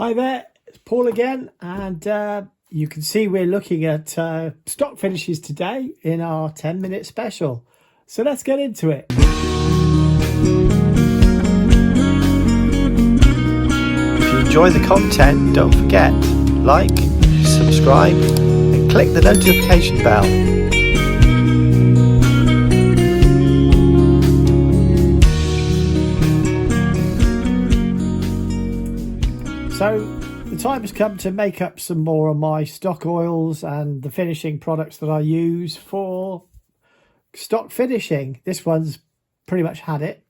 Hi there, it's Paul again, and you can see we're looking at stock finishes today in our 10-minute special. So let's get into it. If you enjoy the content, don't forget, like, subscribe and click the notification bell. So the time has come to make up some more of my stock oils and the finishing products that I use for stock finishing. This one's pretty much had it.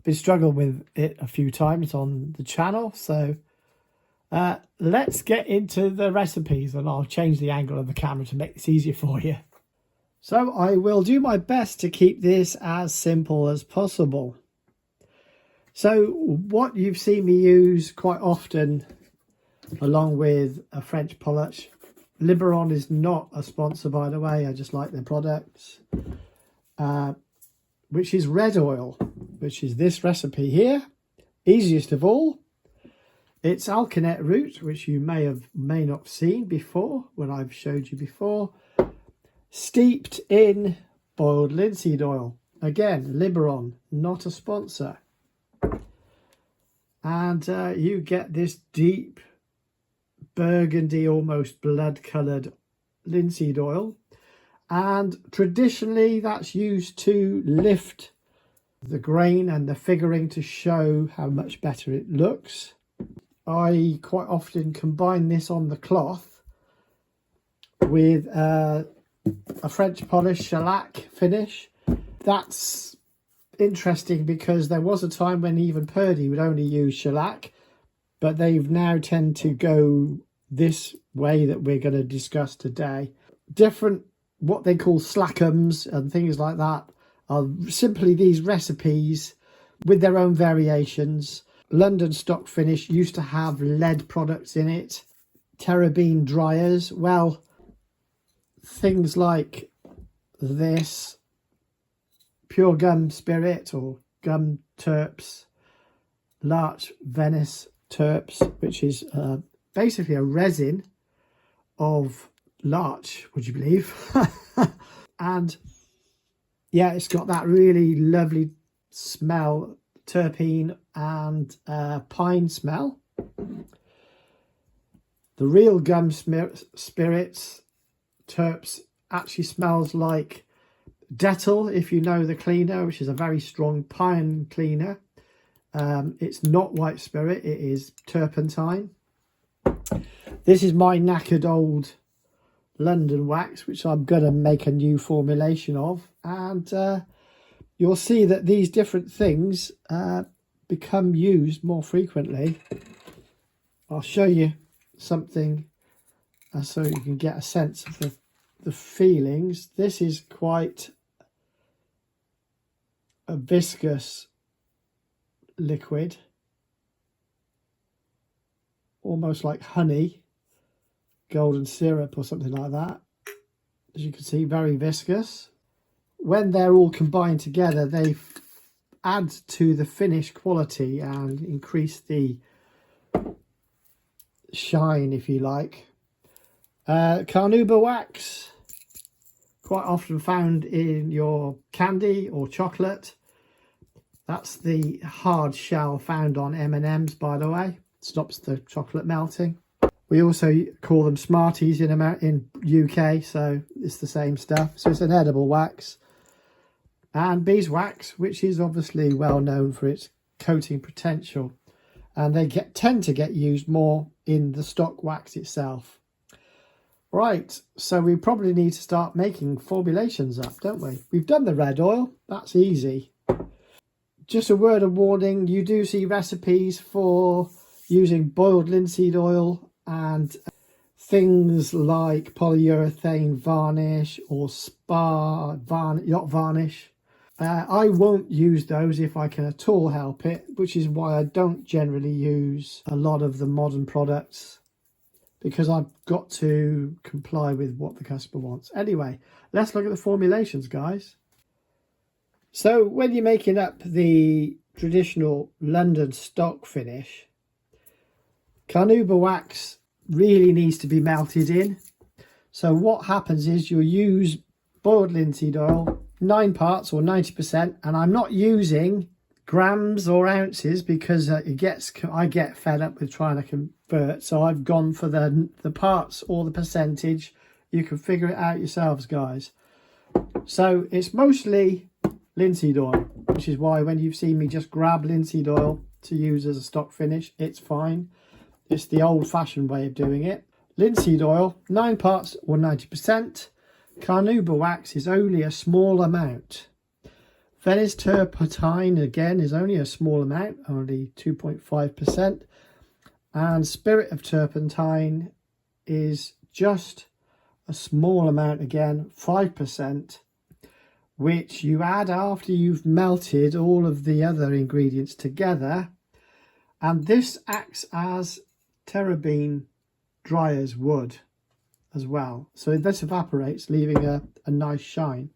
Been struggling with it a few times on the channel. So let's get into the recipes, and I'll change the angle of the camera to make this easier for you. So I will do my best to keep this as simple as possible. So what you've seen me use quite often, along with a French polish. Liberon is not a sponsor, by the way. I just like their products. Which is red oil, which is this recipe here. Easiest of all. It's alkanet root, which you may not have seen before when I've showed you before. Steeped in boiled linseed oil. Again, Liberon, not a sponsor. And you get this deep burgundy, almost blood coloured linseed oil, and traditionally that's used to lift the grain and the figuring to show how much better it looks. I quite often combine this on the cloth with a French polish shellac finish. That's interesting because there was a time when even purdy would only use shellac, but they've now tend to go this way that we're going to discuss today. Different, what they call slackums and things like that, are simply these recipes with their own variations. London stock finish used to have lead products in it. Terrabene dryers, well, things like this, pure gum spirit or gum terps, larch Venice terps, which is basically a resin of larch, would you believe? And yeah, it's got that really lovely smell, terpene and pine smell. The real gum spirits terps actually smells like Dettol, if you know the cleaner, which is a very strong pine cleaner. It's not white spirit, it is turpentine. This is my knackered old London wax, which I'm going to make a new formulation of. And you'll see that these different things become used more frequently. I'll show you something so you can get a sense of the feelings. This is quite a viscous liquid, almost like honey, golden syrup or something like that. As you can see, very viscous. When they're all combined together, they add to the finish quality and increase the shine, if you like. Carnauba wax, quite often found in your candy or chocolate. That's the hard shell found on M&Ms, by the way. Stops the chocolate melting. We also call them Smarties in UK, so it's the same stuff. So it's an edible wax. And beeswax, which is obviously well known for its coating potential. And they tend to get used more in the stock wax itself. Right, so we probably need to start making formulations up, don't we? We've done the red oil, that's easy. Just a word of warning, you do see recipes for using boiled linseed oil and things like polyurethane varnish or yacht varnish. I won't use those if I can at all help it, which is why I don't generally use a lot of the modern products, because I've got to comply with what the customer wants. Anyway, let's look at the formulations, guys. So when you're making up the traditional London stock finish, Carnauba wax really needs to be melted in. So what happens is you'll use boiled linseed oil, 9 parts or 90%, and I'm not using grams or ounces because I get fed up with trying to convert. So I've gone for the parts or the percentage. You can figure it out yourselves, guys. So it's mostly linseed oil, which is why when you've seen me just grab linseed oil to use as a stock finish, it's fine. It's the old-fashioned way of doing it. Linseed oil, 9 parts or 90%. Carnauba wax is only a small amount. Venice turpentine, again, is only a small amount, only 2.5%. And spirit of turpentine is just a small amount, again, 5%, which you add after you've melted all of the other ingredients together. And this acts as terrabene dryer's wood as well. So this evaporates, leaving a nice shine.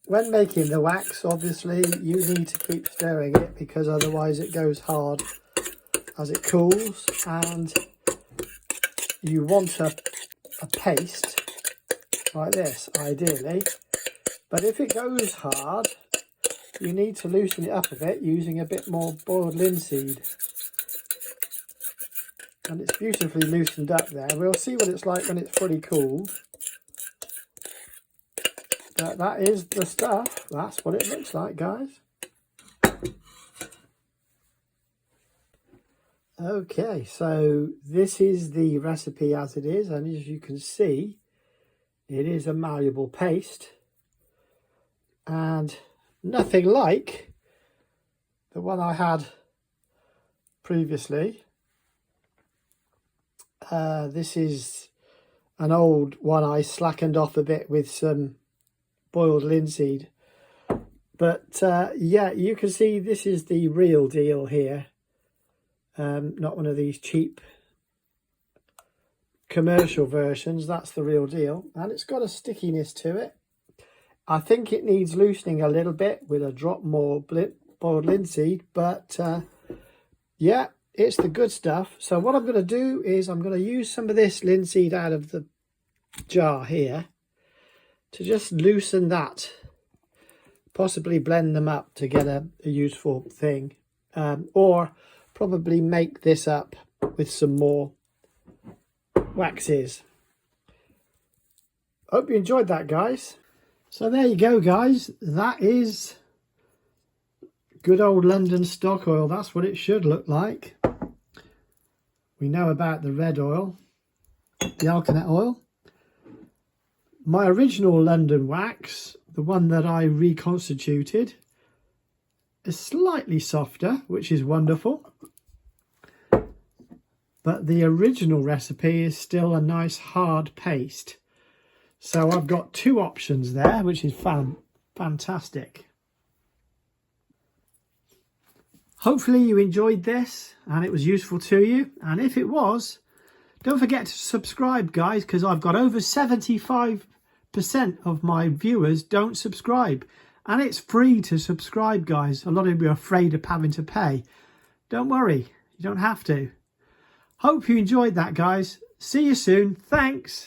When making the wax, obviously, you need to keep stirring it because otherwise it goes hard as it cools, and you want a paste like this, ideally. But if it goes hard, you need to loosen it up a bit using a bit more boiled linseed. And it's beautifully loosened up there. We'll see what it's like when it's fully cooled. But that is the stuff. That's what it looks like, guys. Okay, so this is the recipe as it is, and as you can see, it is a malleable paste and nothing like the one I had previously. This is an old one I slackened off a bit with some boiled linseed. But yeah, you can see this is the real deal here. Not one of these cheap commercial versions. That's the real deal. And it's got a stickiness to it. I think it needs loosening a little bit with a drop more boiled linseed. But yeah, it's the good stuff. So what I'm going to do is I'm going to use some of this linseed out of the jar here to just loosen that. Possibly blend them up to get a useful thing. Or probably make this up with some more waxes. Hope you enjoyed that, guys. So there you go, guys. That is good old London stock oil. That's what it should look like. We know about the red oil, the alkanet oil. My original London wax, the one that I reconstituted, is slightly softer, which is wonderful. But the original recipe is still a nice hard paste. So I've got two options there, which is fantastic. Hopefully you enjoyed this and it was useful to you. And if it was, don't forget to subscribe, guys, because I've got over 75% of my viewers don't subscribe. And it's free to subscribe, guys. A lot of you are afraid of having to pay. Don't worry, you don't have to. Hope you enjoyed that, guys. See you soon. Thanks.